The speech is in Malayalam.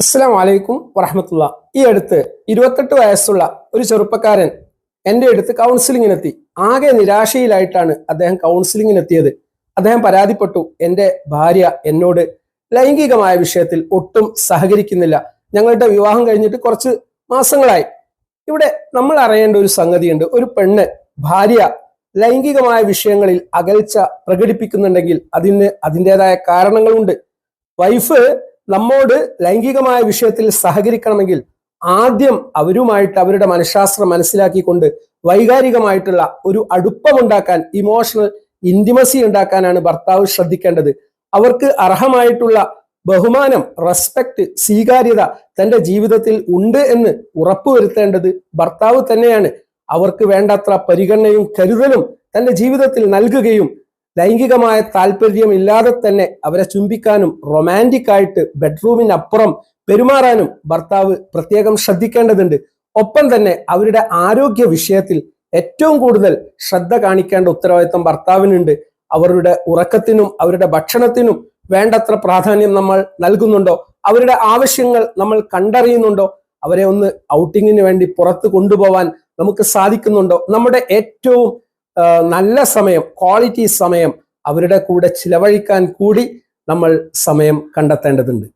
അസ്സലാമു അലൈക്കും വറഹമത്തുള്ള. ഈ അടുത്ത് 28 വയസ്സുള്ള ഒരു ചെറുപ്പക്കാരൻ എൻ്റെ അടുത്ത് കൗൺസിലിങ്ങിനെത്തി. ആകെ നിരാശയിലായിട്ടാണ് അദ്ദേഹം കൗൺസിലിങ്ങിനെത്തിയത്. അദ്ദേഹം പരാതിപ്പെട്ടു, എൻ്റെ ഭാര്യ എന്നോട് ലൈംഗികമായ വിഷയത്തിൽ ഒട്ടും സഹകരിക്കുന്നില്ല. ഞങ്ങളുടെ വിവാഹം കഴിഞ്ഞിട്ട് കുറച്ച് മാസങ്ങളായി. ഇവിടെ നമ്മൾ അറിയേണ്ട ഒരു സംഗതിയുണ്ട്. ഒരു പെണ്ണ് ഭാര്യ ലൈംഗികമായ വിഷയങ്ങളിൽ അകൽച്ച പ്രകടിപ്പിക്കുന്നുണ്ടെങ്കിൽ അതിന് അതിൻ്റെതായ കാരണങ്ങളുണ്ട്. വൈഫ് നമ്മോട് ലൈംഗികമായ വിഷയത്തിൽ സഹകരിക്കണമെങ്കിൽ ആദ്യം അവരുമായിട്ട് അവരുടെ മനഃശാസ്ത്രം മനസ്സിലാക്കിക്കൊണ്ട് വൈകാരികമായിട്ടുള്ള ഒരു അടുപ്പമുണ്ടാക്കാൻ, ഇമോഷണൽ ഇന്റിമസി ഉണ്ടാക്കാനാണ് ഭർത്താവ് ശ്രദ്ധിക്കേണ്ടത്. അവർക്ക് അർഹമായിട്ടുള്ള ബഹുമാനം, റെസ്പെക്ട്, സ്വീകാര്യത തന്റെ ജീവിതത്തിൽ ഉണ്ട് എന്ന് ഉറപ്പുവരുത്തേണ്ടത് ഭർത്താവ് തന്നെയാണ്. അവർക്ക് വേണ്ടത്ര പരിഗണനയും കരുതലും തന്റെ ജീവിതത്തിൽ നൽകുകയും ലൈംഗികമായ താല്പര്യമില്ലാതെ തന്നെ അവരെ ചുംബിക്കാനും റൊമാൻറ്റിക് ആയിട്ട് ബെഡ്റൂമിനപ്പുറം പെരുമാറാനും ഭർത്താവ് പ്രത്യേകം ശ്രദ്ധിക്കേണ്ടതുണ്ട്. ഒപ്പം തന്നെ അവരുടെ ആരോഗ്യ വിഷയത്തിൽ ഏറ്റവും കൂടുതൽ ശ്രദ്ധ കാണിക്കേണ്ട ഉത്തരവാദിത്തം ഭർത്താവിനുണ്ട്. അവരുടെ ഉറക്കത്തിനും അവരുടെ ഭക്ഷണത്തിനും വേണ്ടത്ര പ്രാധാന്യം നമ്മൾ നൽകുന്നുണ്ടോ? അവരുടെ ആവശ്യങ്ങൾ നമ്മൾ കണ്ടറിയുന്നുണ്ടോ? അവരെ ഒന്ന് ഔട്ടിങ്ങിന് വേണ്ടി പുറത്ത് കൊണ്ടുപോവാൻ നമുക്ക് സാധിക്കുന്നുണ്ടോ? നമ്മുടെ ഏറ്റവും നല്ല സമയം, ക്വാളിറ്റി സമയം അവരുടെ കൂടെ ചിലവഴിക്കാൻ കൂടി നമ്മൾ സമയം കണ്ടെത്തേണ്ടതുണ്ട്.